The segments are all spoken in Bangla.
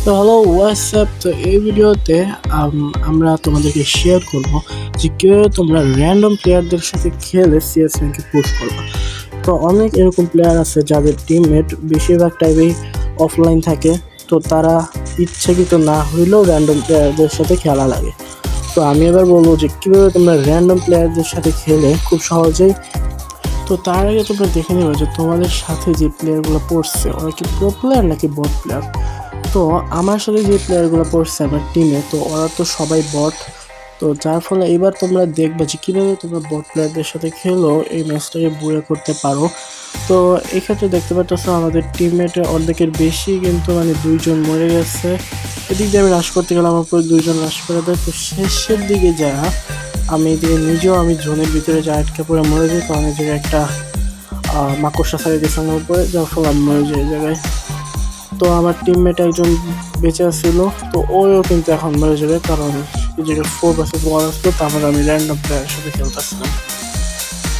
তো হ্যালো হোয়াটসঅ্যাপ। তো এই ভিডিওতে আমরা তোমাদেরকে শেয়ার করব যে কীভাবে তোমরা র্যান্ডম প্লেয়ারদের সাথে খেলে সিএস র্যাঙ্কে পুশ করবা। তো অনেক এরকম প্লেয়ার আছে যাদের টিমমেট বেশিরভাগ টাইমেই অফলাইন থাকে, তো তারা ইচ্ছাকৃত না হইলেও র্যান্ডম প্লেয়ারদের সাথে খেলা লাগে। তো আমি এবার বলবো যে কীভাবে তোমরা র্যান্ডম প্লেয়ারদের সাথে খেলে খুব সহজেই। তো তার আগে তোমরা দেখে নেবে যে তোমাদের সাথে যে প্লেয়ারগুলো পড়ছে ওরা কি প্রো প্লেয়ার নাকি বট প্লেয়ার। তো আমার সাথে যে প্লেয়ারগুলো পড়ছে আমার টিমে, তো ওরা তো সবাই বট। তো যার ফলে এবার তোমরা দেখবে যে কীভাবে তোমরা বট প্লেয়ারদের সাথে খেলেও এই ম্যাচটাকে বুয়ে করতে পারো। তো এক্ষেত্রে দেখতে পাচ্ছ আমাদের টিমমেটের অর্ধেকের বেশি কিন্তু দুইজন মরে গেছে। এদিক দিয়ে আমি রাশ করতে গেলে আমার পরে দুইজন রাশ করে দেয়। তো শেষের দিকে যা আমি এদিকে নিজেও জোনের ভিতরে যা আটকে পড়ে মরে যাই। তো আমি যে একটা মাকড়সা ছাড়িয়ে দিয়েছি আমার উপরে, যার ফলে আমি মরে যাই এই জায়গায়। তো আমার টিমমেট একজন বেঁচে ছিল, তো ওও কিন্তু এখন মরে যাবে, কারণ এই জায়গায় 4 vs 1 আসলো, তারপরে আমি র্যান্ডম প্লেয়ারের সাথে খেলতেছিলাম।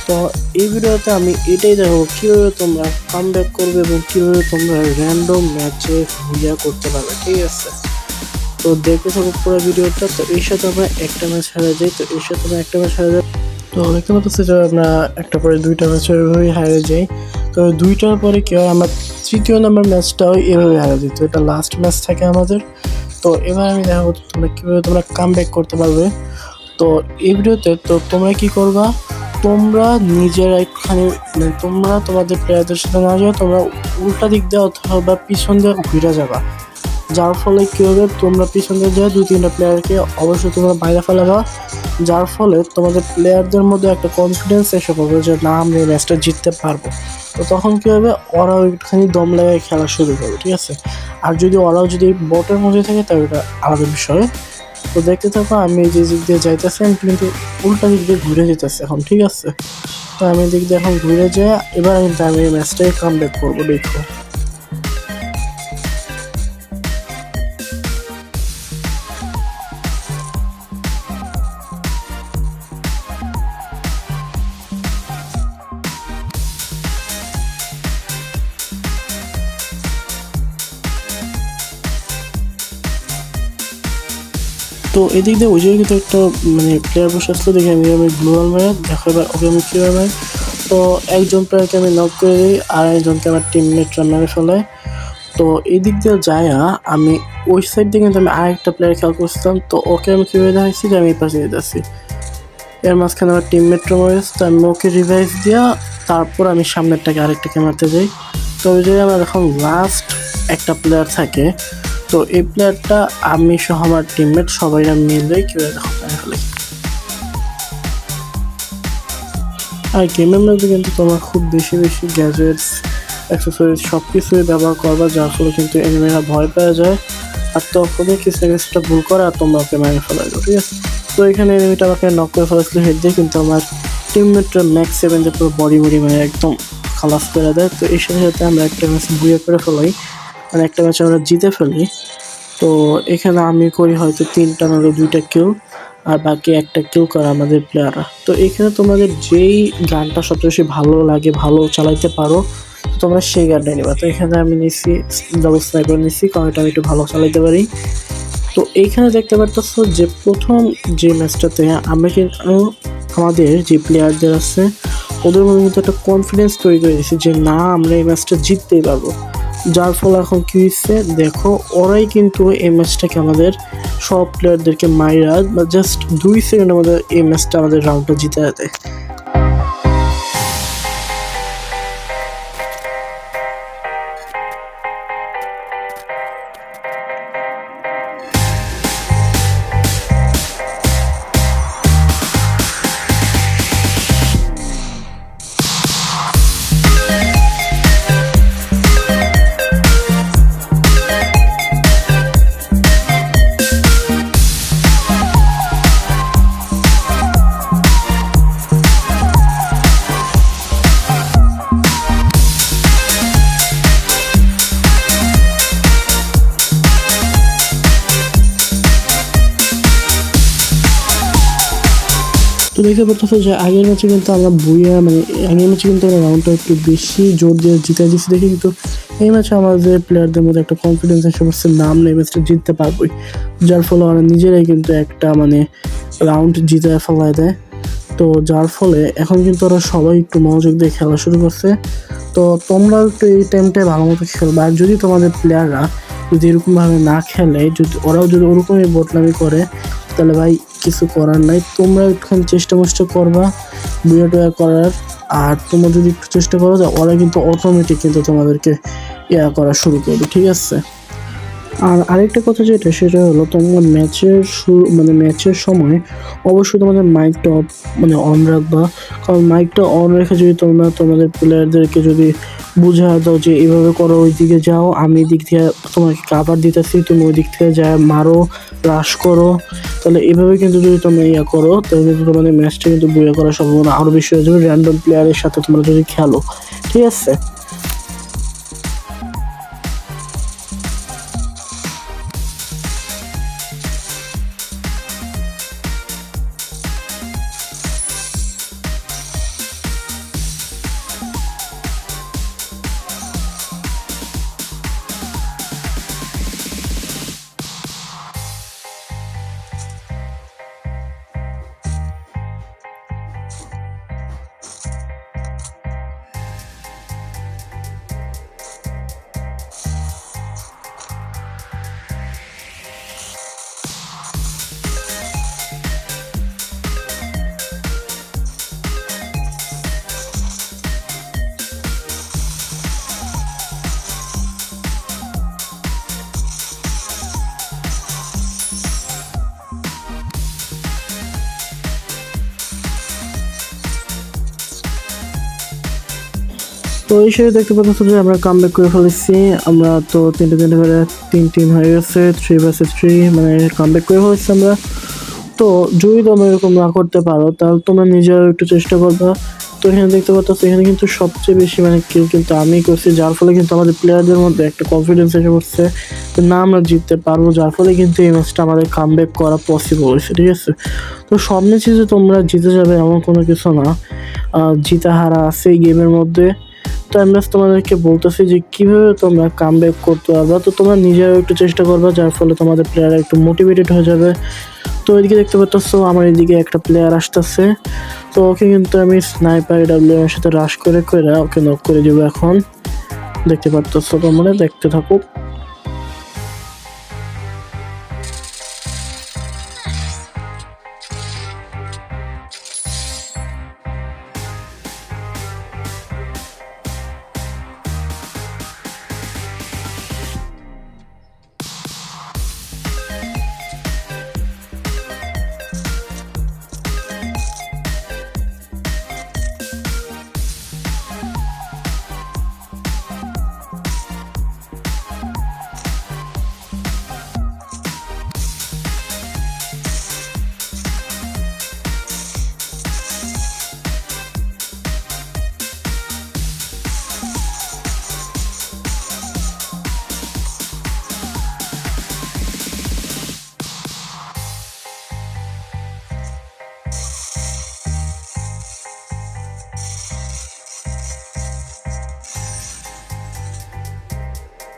তো এই ভিডিওতে আমি এটাই দেখাবো কীভাবে তোমরা কাম ব্যাক করবে এবং কীভাবে তোমরা র্যান্ডম ম্যাচে ভুলিয়া করতে পারবে, ঠিক আছে? তো দেখতে থাকো পুরো ভিডিওটা। তো এর সাথে আমরা একটা ম্যাচ হারা যাই। তো এর সাথে আমরা একটা ম্যাচ হারা যাই। তো দেখতে পাচ্ছি যে আমরা একটা পরে দুইটা ম্যাচ এভাবেই হারে যাই। তো দুইটার পরে কি হয়, আমার তৃতীয় নম্বর ম্যাচটাও এভাবে হারা যেত। এটা লাস্ট ম্যাচ থাকে আমাদের। তো এবার আমি দেখাবো তোমরা কীভাবে তোমরা কাম ব্যাক করতে পারবে। তো এই ভিডিওতে তো তোমরা কি করবা, তোমরা নিজেরা একটুখানি তোমরা তোমাদের প্লেয়ারদের সাথে না যাও, তোমরা উল্টা দিক দিয়ে অথবা পিছন দিয়ে ঘুরে যাবা। যার ফলে কী হবে, তোমরা পিছন দিয়ে যায় 2-3টা প্লেয়ারকে অবশ্যই তোমরা বাইরে ফেলাবা। যার ফলে তোমাদের প্লেয়ারদের মধ্যে একটা কনফিডেন্স এসে পড়বে যে না, আমরা এই ম্যাচটা জিততে পারবো। তো তখন কী হবে, ওরাও একটুখানি দম লাগায় খেলা শুরু করবে, ঠিক আছে? আর যদি ওরাও যদি বটের মধ্যে থাকে তাহলে এটা আলাদা বিষয়। তো দেখতে থাকো, আমি এই যে দিক দিয়ে যাইতেছি, আমি কিন্তু উল্টা দিক দিয়ে ঘুরে যেতেছি এখন, ঠিক আছে? তো আমি দিক দিয়ে এখন ঘুরে যাই। এবার কিন্তু আমি এই ম্যাচটাই কাম ব্যাক করবো, দেখো। তো এদিক দিয়ে ওই জায়গায় কিন্তু একটা প্লেয়ার বসে আসলো, দেখে আমি গ্লোবাল মারা দেখো। এবার ওকে আমি কীভাবে মারি, তো একজন প্লেয়ারকে আমি নক করে দিই আর একজনকে আমার টিমমেটরা মেরে ফেলায়। তো এই দিক দিয়ে যায়া আমি ওই সাইড দিয়ে কিন্তু আমি আরেকটা প্লেয়ার খেয়াল করছিলাম। তো ওকে আমি কীভাবে দেখাচ্ছি যে আমি এই পাশে যেতেছি, এর মাঝখানে আমার টিমমেটরা মরে গেছে। তো আমি ওকে রিভাইভ দিয়া তারপর আমি সামনেরটাকে আরেকটাকে মারতে যাই। তো ওই জায়গায় আমার এখন লাস্ট একটা প্লেয়ার থাকে। তো এই প্লেয়ারটা আমি সহ আমার টিমমেট সবাই মিলে কীভাবে দেখো ফেলে। আর গেমের মধ্যে কিন্তু তোমার খুব বেশি গ্যাজেটস, অ্যাক্সেসরিজ সব কিছুই ব্যবহার করবা, যার ফলে কিন্তু এনিমিরা ভয় পেয়ে যায়। আর তখনই কিছু না কিছুটা ভুল করে আর তোমরা ওকে মেরে ফেলাইলো, ঠিক আছে? তো এখানে এনিমিটা আমাকে নক করে ফেলেছিল হেড দিয়ে, কিন্তু আমার টিমমেটরা ম্যাক্স 7 দিয়ে পুরো বডি একদম খালাস করে দেয়। তো এর সাথে সাথে আমরা একটা ম্যাচ বুয়ে করে ফেলাই, একটা ম্যাচ আমরা জিতে ফেলি। তো এখানে আমি করি হয়তো 3টা নাহলে 2টা কিল, আর বাকি একটা কিল করে আমাদের প্লেয়াররা। তো এখানে তোমাদের যেই গানটা সবচেয়ে বেশি ভালো লাগে, ভালো চালাইতে পারো, তোমরা সেই গানটা নেবা। তো এখানে আমি নিচ্ছি ডাবল স্নাইপার নিচ্ছি, কারণ এটা আমি একটু ভালো চালাইতে পারি। তো এইখানে দেখতে পারতেছো যে প্রথম যে ম্যাচটাতে আমরা কিন্তু আমাদের যে প্লেয়ারদের আছে ওদের মধ্যে কিন্তু একটা কনফিডেন্স তৈরি করে দিয়েছি যে না, আমরা এই ম্যাচটা জিততেই পারবো। যার ফলে এখন কী হচ্ছে দেখো, ওরাই কিন্তু এই ম্যাচটাকে আমাদের সব প্লেয়ারদেরকে মাইরা বা জাস্ট 2 সেকেন্ডের মধ্যে এই ম্যাচটা আমাদের রাউন্ডটা জিতে দেয়। তো দেখতে পারতেছো যে আগের ম্যাচে কিন্তু আমরা আগের ম্যাচে কিন্তু আমরা রাউন্ডটা একটু বেশি জোর দিয়ে জিতে দিচ্ছি দেখে কিন্তু এই ম্যাচে আমাদের প্লেয়ারদের মধ্যে একটা কনফিডেন্স এসে পড়ছে, নাম নেই ম্যাচটা জিততে পারবোই, যার ফলে ওরা নিজেরাই কিন্তু একটা মানে রাউন্ড জিতে ফেলায় দেয়। তো যার ফলে এখন কিন্তু ওরা সবাই একটু মনোযোগ দিয়ে খেলা শুরু করছে। তো তোমরা একটু এই টাইমটায় ভালো মতো খেলবা, আর যদি তোমাদের প্লেয়াররা যদি এরকমভাবে না খেলে, যদি ওরাও যদি ওরকমই বদনামি করে, তাহলে ভাই কিছু করার নাই। তোমরা একটুখানি চেষ্টা করবা বুয়া টুয়া করার, আর তোমরা যদি একটু চেষ্টা করো, ওরা কিন্তু অটোমেটিক কিন্তু তোমাদেরকে করা শুরু করবে, ঠিক আছে? আর আরেকটা কথা যেটা, সেটা হলো তোমার ম্যাচের শুরু মানে ম্যাচের সময় অবশ্যই তোমাদের মাইকটা অফ মানে অন রাখবা। কারণ মাইকটা অন রেখে যদি তোমরা তোমাদের প্লেয়ারদেরকে যদি বুঝা দাও যে এইভাবে করো, ওই দিকে যাও, আমি দিক থেকে তোমাকে কাভার দিতেছি, তুমি ওই দিক থেকে যা মারো, রাশ করো, তাহলে এভাবে কিন্তু যদি তোমরা করো, তাহলে কিন্তু তোমাদের ম্যাচটা কিন্তু বইয়া করার সম্ভাবনা আরও বেশি হয়ে যাবে র্যান্ডম প্লেয়ারের সাথে তোমরা যদি খেলো, ঠিক আছে? তো এই হিসেবে দেখতে পাচ্ছ যে আমরা কামব্যাক করে ফেলেছি। আমরা তো তিনটে করে 3 টিম হয়ে গেছে, 3 vs 3 মানে কামব্যাক করে ফেলেছি আমরা। তো যদি তোমরা এরকম না করতে পারো, তাহলে তোমরা নিজেরা একটু চেষ্টা করবা। তো এখানে দেখতে পাচ্ছ, এখানে কিন্তু সবচেয়ে বেশি মানে কিল কিন্তু আমি করছি, যার ফলে কিন্তু আমাদের প্লেয়ারদের মধ্যে একটা কনফিডেন্স এসে পড়ছে না আমরা জিততে পারবো, যার ফলে কিন্তু এই ম্যাচটা আমাদের কামব্যাক করা পসিবল হয়েছে, ঠিক আছে? তো সব ম্যাচে যে তোমরা জিতে যাবে এমন কোনো কিছু না, জিতা হারা আছে এই গেমের মধ্যে। তো আমি তোমাদেরকে বলতেছি যে কীভাবে তোমরা কামব্যাক করতে পারবা। তো তোমরা নিজেরাও একটু চেষ্টা করবা, যার ফলে তোমাদের প্লেয়াররা একটু মোটিভেটেড হয়ে যাবে। তো এদিকে দেখতে পাচ্ছ আমার এদিকে একটা প্লেয়ার আসতেছে, তো ওকে কিন্তু আমি স্নাইপার ডাব্লিউ এর সাথে রাশ করে ওকে নক করে দেবো। এখন দেখতে পাচ্ছ, তোমরা দেখতে থাকো।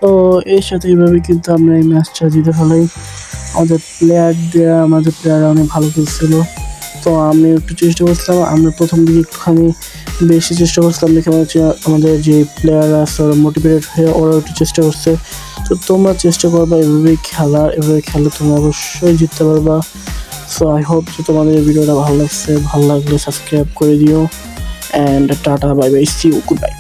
তো এর সাথে এইভাবে কিন্তু আমরা এই ম্যাচটা জিতে ফেলাই। আমাদের প্লেয়াররা অনেক ভালো খেলছিল। তো আমি একটু চেষ্টা করছিলাম, আমরা প্রথম দিকে একটুখানি বেশি চেষ্টা করছিলাম, দেখে মনে হচ্ছে আমাদের যে প্লেয়াররা আছে ওরা মোটিভেটেড হয়ে ওরা একটু চেষ্টা করছে। তো তোমরা চেষ্টা করবা এভাবে খেলে তোমরা অবশ্যই জিততে পারবা। সো আই হোপ যে তোমাদের এই ভিডিওটা ভালো লাগছে, ভালো লাগলে সাবস্ক্রাইব করে দিও। And tata, bye bye, see you, good by.